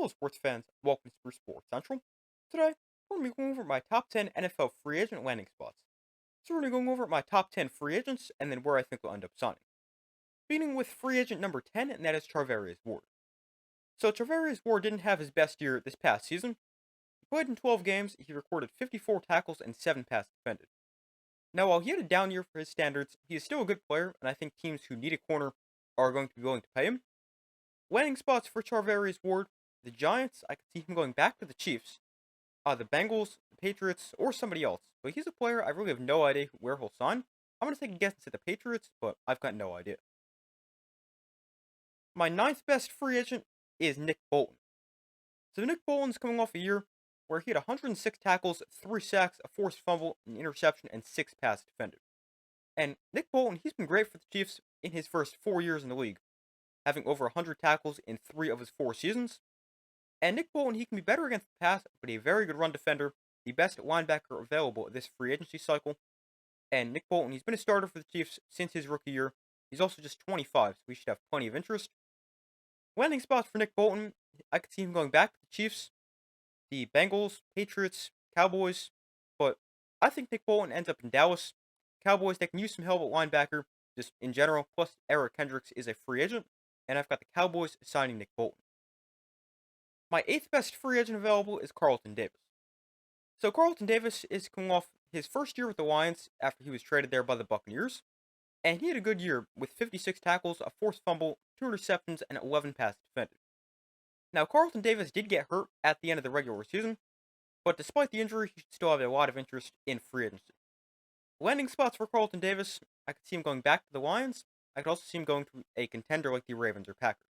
Hello, sports fans. Welcome to Sports Central. Today, we're going to be going over my top 10 NFL free agent landing spots. So, we're going to be going over my top 10 free agents and then where I think they'll end up signing. Beginning with free agent number 10, and that is Charvarius Ward. So, Charvarius Ward didn't have his best year this past season. He played in 12 games, he recorded 54 tackles and 7 passes defended. Now, while he had a down year for his standards, he is still a good player, and I think teams who need a corner are going to be willing to pay him. Landing spots for Charvarius Ward: the Giants, I could see him going back to the Chiefs, the Bengals, the Patriots, or somebody else. But he's a player I really have no idea where he'll sign. I'm going to take a guess at the Patriots, but I've got no idea. My ninth best free agent is Nick Bolton. So Nick Bolton's coming off a year where he had 106 tackles, 3 sacks, a forced fumble, an interception, and 6 passes defended. And Nick Bolton, he's been great for the Chiefs in his first 4 years in the league, having over 100 tackles in 3 of his 4 seasons. And Nick Bolton, he can be better against the pass, but a very good run defender, the best linebacker available this free agency cycle. And Nick Bolton, he's been a starter for the Chiefs since his rookie year. He's also just 25, so we should have plenty of interest. Landing spots for Nick Bolton, I could see him going back to the Chiefs, the Bengals, Patriots, Cowboys, but I think Nick Bolton ends up in Dallas. Cowboys, they can use some help at linebacker, just in general, plus Eric Kendricks is a free agent, and I've got the Cowboys signing Nick Bolton. My eighth best free agent available is Carlton Davis. So Carlton Davis is coming off his first year with the Lions after he was traded there by the Buccaneers, and he had a good year with 56 tackles, a forced fumble, 2 interceptions, and 11 passes defended. Now Carlton Davis did get hurt at the end of the regular season, but despite the injury, he should still have a lot of interest in free agency. Landing spots for Carlton Davis, I could see him going back to the Lions. I could also see him going to a contender like the Ravens or Packers.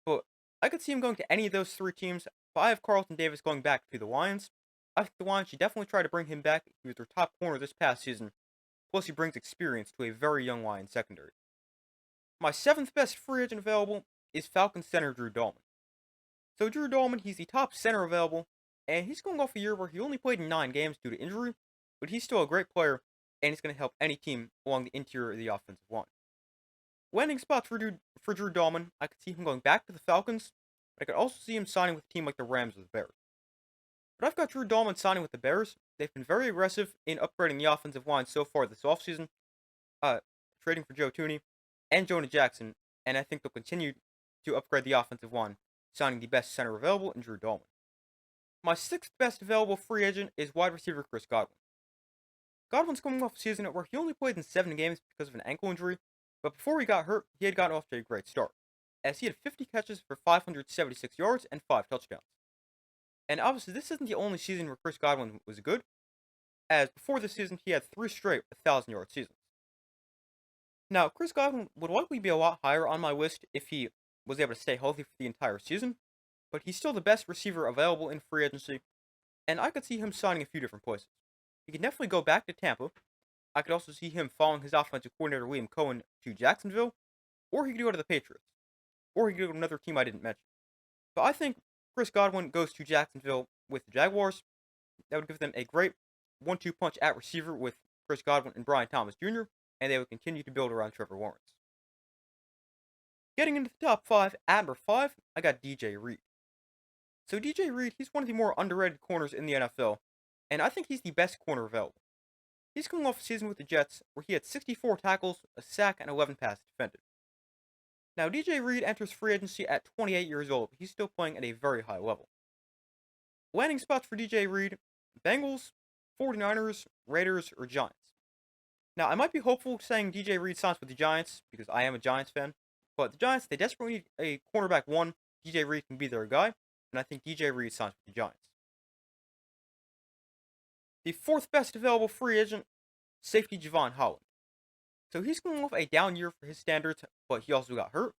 But I could see him going to any of those 3 teams, but I have Carlton Davis going back to the Lions. I think the Lions should definitely try to bring him back. He was their top corner this past season, plus he brings experience to a very young Lions secondary. My 7th best free agent available is Falcons center Drew Dalman. So Drew Dalman, he's the top center available, and he's going off a year where he only played in 9 games due to injury, but he's still a great player, and he's going to help any team along the interior of the offensive line. Landing spots for Drew Dalman, I could see him going back to the Falcons, but I could also see him signing with a team like the Rams or the Bears. But I've got Drew Dalman signing with the Bears. They've been very aggressive in upgrading the offensive line so far this offseason, trading for Joe Thuney and Jonah Jackson, and I think they'll continue to upgrade the offensive line, signing the best center available in Drew Dalman. My 6th best available free agent is wide receiver Chris Godwin. Godwin's coming off a season where he only played in 7 games because of an ankle injury, but before he got hurt, he had gotten off to a great start, as he had 50 catches for 576 yards and 5 touchdowns. And obviously, this isn't the only season where Chris Godwin was good, as before this season, he had 3 straight 1,000-yard seasons. Now, Chris Godwin would likely be a lot higher on my list if he was able to stay healthy for the entire season, but he's still the best receiver available in free agency, and I could see him signing a few different places. He could definitely go back to Tampa. I could also see him following his offensive coordinator Liam Cohen to Jacksonville, or he could go to the Patriots, or he could go to another team I didn't mention. But I think Chris Godwin goes to Jacksonville with the Jaguars. That would give them a great 1-2 punch at receiver with Chris Godwin and Brian Thomas Jr., and they would continue to build around Trevor Lawrence. Getting into the top 5, at number 5, I got DJ Reed. So DJ Reed, he's one of the more underrated corners in the NFL, and I think he's the best corner available. He's coming off a season with the Jets where he had 64 tackles, a sack, and 11 passes defended. Now, DJ Reed enters free agency at 28 years old, but he's still playing at a very high level. Landing spots for DJ Reed: Bengals, 49ers, Raiders, or Giants. Now, I might be hopeful saying DJ Reed signs with the Giants because I am a Giants fan, but the Giants, they desperately need a cornerback 1. DJ Reed can be their guy, and I think DJ Reed signs with the Giants. The 4th best available free agent, safety Javon Holland. So he's coming off a down year for his standards, but he also got hurt.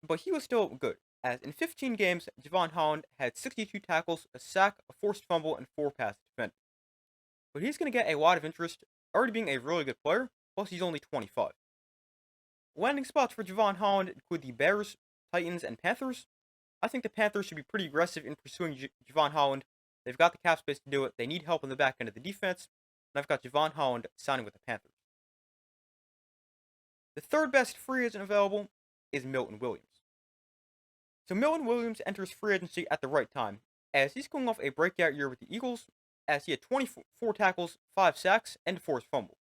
But he was still good, as in 15 games, Javon Holland had 62 tackles, a sack, a forced fumble, and 4 passes defended. But he's going to get a lot of interest, already being a really good player, plus he's only 25. Landing spots for Javon Holland include the Bears, Titans, and Panthers. I think the Panthers should be pretty aggressive in pursuing Javon Holland. They've got the cap space to do it. They need help on the back end of the defense, and I've got Javon Holland signing with the Panthers. The 3rd best free agent available is Milton Williams. So Milton Williams enters free agency at the right time, as he's coming off a breakout year with the Eagles, as he had 24 tackles, 5 sacks, and a forced fumble.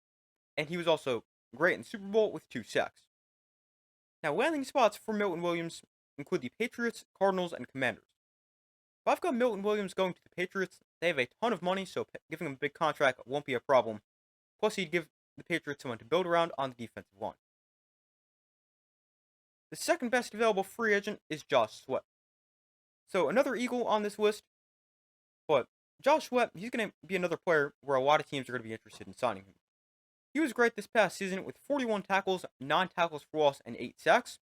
And he was also great in the Super Bowl with 2 sacks. Now, landing spots for Milton Williams include the Patriots, Cardinals, and Commanders. If I've got Milton Williams going to the Patriots, they have a ton of money, so giving him a big contract won't be a problem. Plus, he'd give the Patriots someone to build around on the defensive line. The second best available free agent is Josh Sweat. So, another Eagle on this list, but Josh Sweat, he's going to be another player where a lot of teams are going to be interested in signing him. He was great this past season with 41 tackles, 9 tackles for loss, and 8 sacks.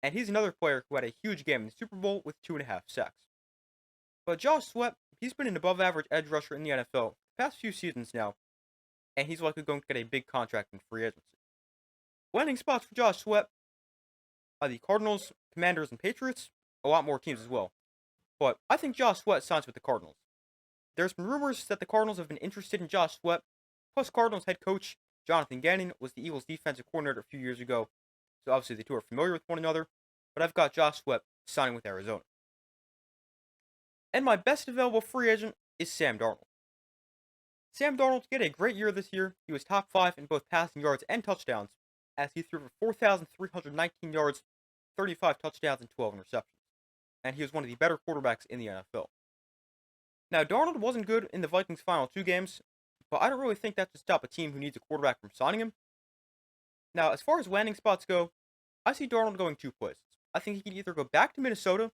And he's another player who had a huge game in the Super Bowl with 2.5 sacks. But Josh Sweat, he's been an above average edge rusher in the NFL the past few seasons now, and he's likely going to get a big contract in free agency. Landing spots for Josh Sweat are the Cardinals, Commanders, and Patriots, a lot more teams as well. But I think Josh Sweat signs with the Cardinals. There's been rumors that the Cardinals have been interested in Josh Sweat, plus Cardinals head coach Jonathan Gannon was the Eagles' defensive coordinator a few years ago, so obviously the two are familiar with one another, but I've got Josh Sweat signing with Arizona. And my best available free agent is Sam Darnold. Sam Darnold had a great year this year. He was top 5 in both passing yards and touchdowns, as he threw for 4,319 yards, 35 touchdowns, and 12 interceptions. And he was one of the better quarterbacks in the NFL. Now, Darnold wasn't good in the Vikings' final 2 games, but I don't really think that should stop a team who needs a quarterback from signing him. Now, as far as landing spots go, I see Darnold going 2 places. I think he can either go back to Minnesota,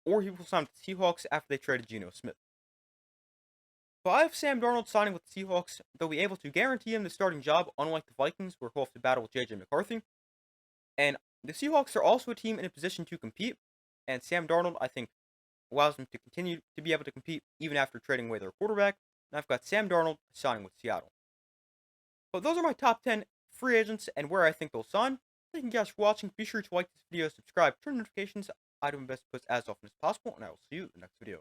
or he will sign with the Seahawks after they traded Geno Smith. But I have Sam Darnold signing with the Seahawks, they'll be able to guarantee him the starting job, unlike the Vikings, where he'll have to battle with J.J. McCarthy. And the Seahawks are also a team in a position to compete, and Sam Darnold, I think, allows them to continue to be able to compete even after trading away their quarterback. And I've got Sam Darnold signing with Seattle. But those are my top 10 free agents and where I think they'll sign. Thank you guys for watching. Be sure to like this video, subscribe, turn notifications. I do my best to post as often as possible, and I will see you in the next video.